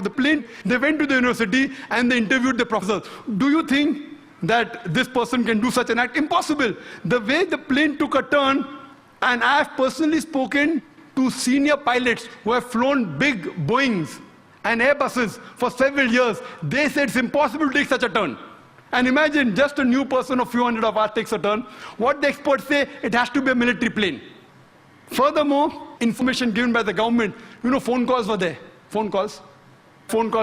the plane. They went to the university and they interviewed the professors. Do you think that this person can do such an act? Impossible. The way the plane took a turn, and I have personally spoken to senior pilots who have flown big Boeings and Airbuses for several years. They said it's impossible to take such a turn. And imagine just a new person, a few hundred of us takes a turn. What the experts say, it has to be a military plane. Furthermore, information given by the government, phone calls were there. Phone calls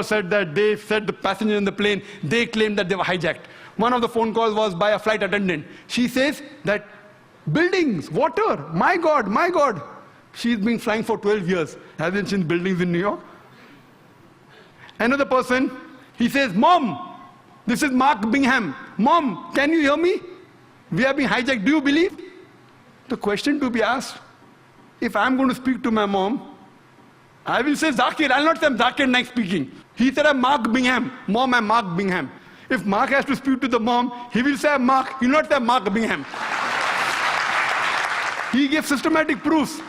said that they said the passenger in the plane, they claimed that they were hijacked. One of the phone calls was by a flight attendant. She says that buildings, water, my God, my God. She's been flying for 12 years. Hasn't seen buildings in New York? Another person, he says, Mom, this is Mark Bingham. Mom, can you hear me? We are being hijacked. Do you believe? The question to be asked, if I'm going to speak to my mom, I will say Zakir. I'll not say I'm Zakir Naik speaking. He said I'm Mark Bingham. Mom, I'm Mark Bingham. If Mark has to speak to the mom, he will say I'm Mark. He will not say Mark Bingham. He gave systematic proofs.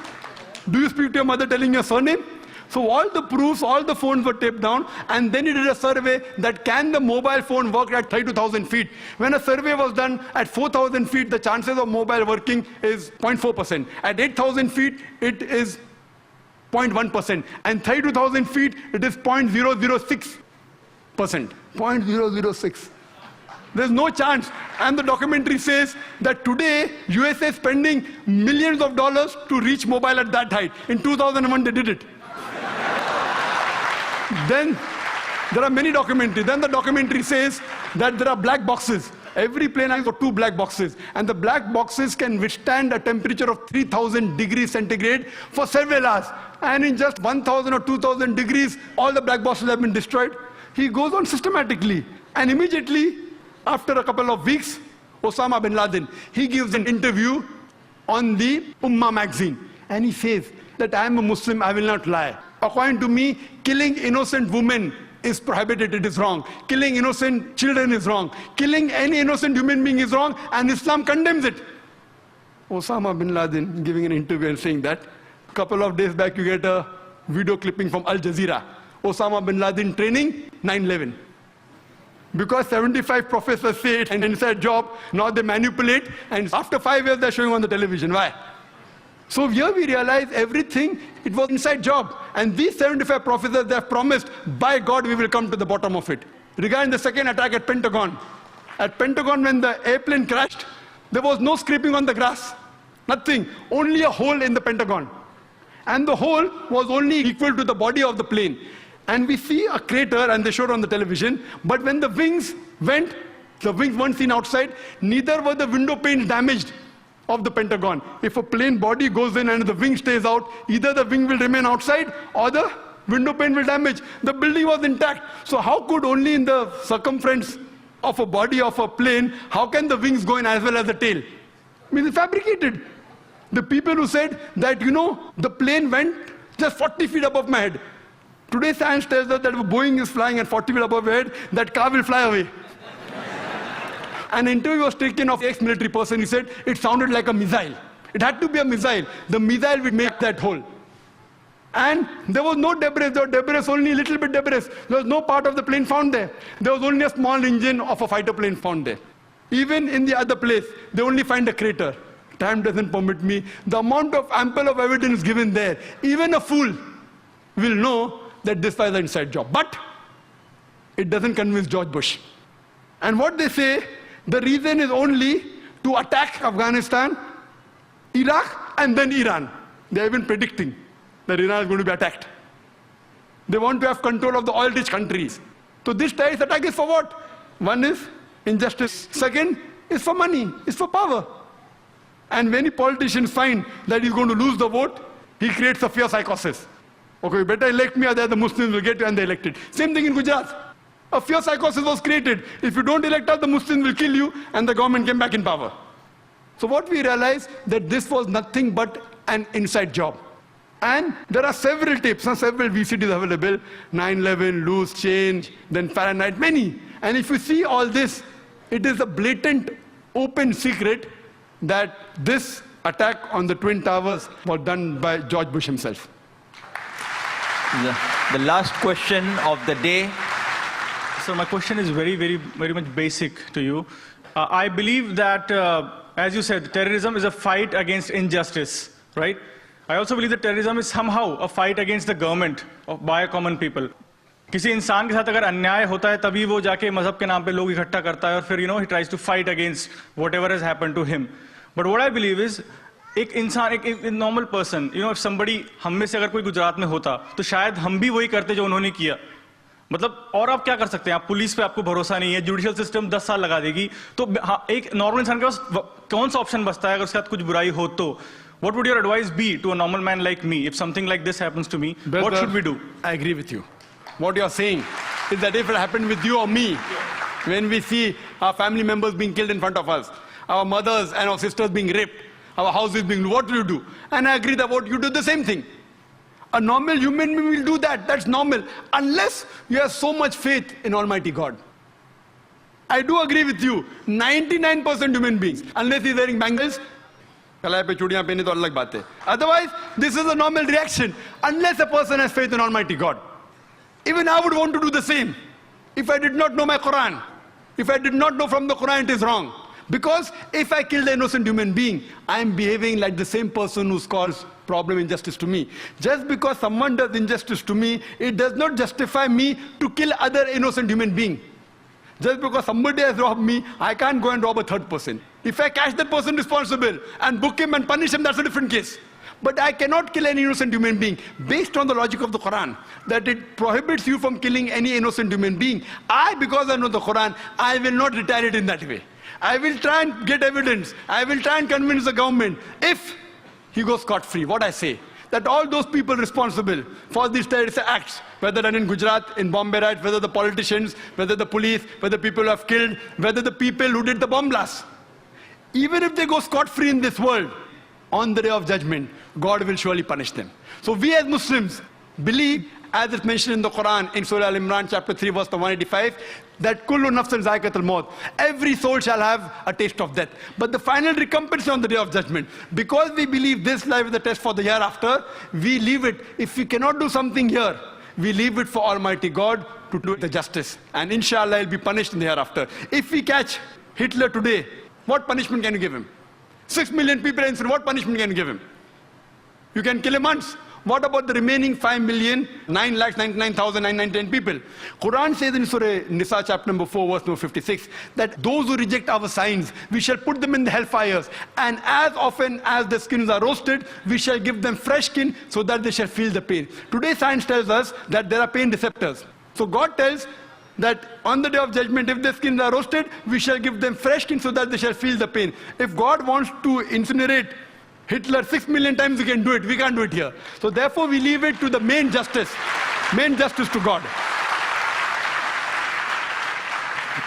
Do you speak to your mother telling your surname? So all the proofs, all the phones were taped down, and then he did a survey that can the mobile phone work at 32,000 feet. When a survey was done at 4,000 feet, the chances of mobile working is 0.4%. At 8,000 feet, it is 0.1%. And 32,000 feet, it is 0.006%. 0.006. There's no chance. And the documentary says that today, USA is spending millions of dollars to reach mobile at that height. In 2001, they did it. Then there are many documentaries. Then the documentary says that there are black boxes. Every plane has got 2 black boxes. And the black boxes can withstand a temperature of 3,000 degrees centigrade for several hours. And in just 1,000 or 2,000 degrees, all the black boxes have been destroyed. He goes on systematically. And immediately, after a couple of weeks, Osama bin Laden, he gives an interview on the Ummah magazine. And he says that I am a Muslim, I will not lie. According to me, killing innocent women is prohibited, it is wrong. Killing innocent children is wrong. Killing any innocent human being is wrong, and Islam condemns it. Osama bin Laden giving an interview and saying that. A couple of days back, you get a video clipping from Al Jazeera. Osama bin Laden training 9/11. Because 75 professors say it's an inside job, now they manipulate, and after 5 years they're showing on the television. Why? So here we realize everything, it was inside job. And these 75 professors, they have promised, by God, we will come to the bottom of it. Regarding the second attack at Pentagon. At Pentagon, when the airplane crashed, there was no scraping on the grass. Nothing. Only a hole in the Pentagon. And the hole was only equal to the body of the plane. And we see a crater, and they showed on the television. But when the wings went, the wings weren't seen outside, neither were the window panes damaged of the Pentagon. If a plane body goes in and the wing stays out, either the wing will remain outside or the window pane will damage. The building was intact. So how could only in the circumference of a body of a plane, how can the wings go in as well as the tail? I mean, it's fabricated. The people who said that, the plane went just 40 feet above my head. Today science tells us that if a Boeing is flying at 40 feet above your head, that car will fly away. An interview was taken of an ex-military person. He said it sounded like a missile. It had to be a missile. The missile would make that hole. And there was no debris. There was debris, only a little bit debris. There was no part of the plane found there. There was only a small engine of a fighter plane found there. Even in the other place, they only find a crater. Time doesn't permit me. The amount of ample of evidence given there, even a fool will know that this was an inside job. But it doesn't convince George Bush. And what they say, the reason is only to attack Afghanistan, Iraq, and then Iran. They have been predicting that Iran is going to be attacked. They want to have control of the oil-rich countries. So this terrorist attack is for what? One is injustice. Second is for money, is for power. And many politicians find that he's going to lose the vote, he creates a fear psychosis. Okay, you better elect me, otherwise the Muslims will get you, and they elected. Same thing in Gujarat. A fear psychosis was created. If you don't elect us, the Muslims will kill you, and the government came back in power. So what we realized, that this was nothing but an inside job. And there are several tapes, several VCDs available, 9/11, loose change, then Fahrenheit, many. And if you see all this, it is a blatant, open secret that this attack on the Twin Towers was done by George Bush himself. The last question of the day. So my question is very much basic to you. I believe that, as you said, terrorism is a fight against injustice, right? I also believe that terrorism is somehow a fight against the government by common people. किसी इंसान के साथ अगर अन्याय होता है तभी वो जाके मजहब के नाम पे लोग इकट्ठा करता है और फिर he tries to fight against whatever has happened to him. But what I believe is एक इंसान एक normal person, if somebody हम में से अगर कोई गुजरात में होता तो शायद हम भी वही करते जो उन्होंने किया. मतलब और आप क्या कर सकते हैं? आप पुलिस पे आपको भरोसा नहीं है, जुडिशियल सिस्टम 10 साल लगा देगी, तो एक नॉर्मल इंसान के पास कौन सा ऑप्शन बचता है अगर उसके साथ कुछ बुराई हो तो? What would your advice be to a normal man like me if something like this happens to me? Brother, what should we do? I agree with you. What you are saying is that if it happened with you or me, when we see our family members being killed in front of us, our mothers and our sisters being raped, our houses being, what will you do? And I agree that what you do the same thing. A normal human being will do that. That's normal. Unless you have so much faith in Almighty God. I do agree with you. 99% human beings, unless he's wearing bangles, otherwise, this is a normal reaction. Unless a person has faith in Almighty God. Even I would want to do the same. If I did not know my Quran, if I did not know from the Quran it is wrong. Because if I kill an innocent human being, I am behaving like the same person who's caused problem injustice to me. Just because someone does injustice to me, it does not justify me to kill other innocent human being. Just because somebody has robbed me, I can't go and rob a third person. If I catch that person responsible and book him and punish him, that's a different case. But I cannot kill any innocent human being based on the logic of the Quran, that it prohibits you from killing any innocent human being. Because I know the Quran, I will not retaliate in that way. I will try and get evidence. I will try and convince the government. If he goes scot-free, what I say, that all those people responsible for these terrorist acts, whether done in Gujarat, in Bombay riots, whether the politicians, whether the police, whether people who have killed, whether the people who did the bomb blast, even if they go scot-free in this world, on the day of judgment, God will surely punish them. So we as Muslims believe, as it's mentioned in the Quran, in Surah Al-Imran, chapter 3, verse 185, that kullu nafsin zaikatul maut, every soul shall have a taste of death. But the final recompense is on the day of judgment. Because we believe this life is the test for the hereafter, we leave it. If we cannot do something here, we leave it for Almighty God to do the justice. And inshallah, he'll be punished in the hereafter. If we catch Hitler today, what punishment can you give him? 6 million people in Israel, what punishment can you give him? You can kill him once. What about the remaining 5,999,999 people? Quran says in Surah Nisa chapter number 4 verse number 56 that those who reject our signs, we shall put them in the hellfires, and as often as the skins are roasted, we shall give them fresh skin so that they shall feel the pain. Today science tells us that there are pain receptors. So God tells that on the day of judgment, if their skins are roasted, we shall give them fresh skin so that they shall feel the pain. If God wants to incinerate Hitler 6 million times, he can do it. We can't do it here. So therefore, we leave it to the main justice to God.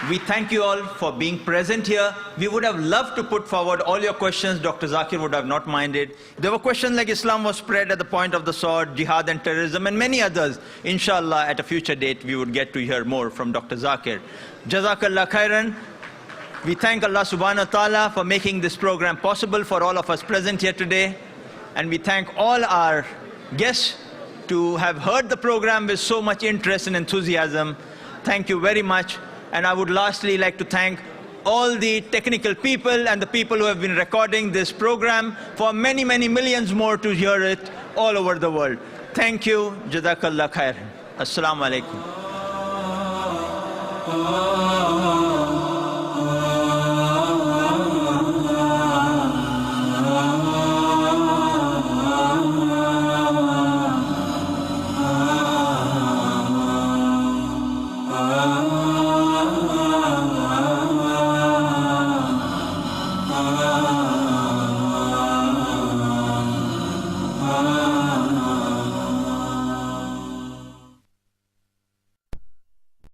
We thank you all for being present here. We would have loved to put forward all your questions. Dr. Zakir would have not minded. There were questions like Islam was spread at the point of the sword, jihad and terrorism, and many others. Inshallah, at a future date, we would get to hear more from Dr. Zakir. Jazakallah khairan. We thank Allah subhanahu wa ta'ala for making this program possible for all of us present here today. And we thank all our guests to have heard the program with so much interest and enthusiasm. Thank you very much. And I would lastly like to thank all the technical people and the people who have been recording this program for many, many millions more to hear it all over the world. Thank you. Jazakallah khairan. Assalamu alaikum.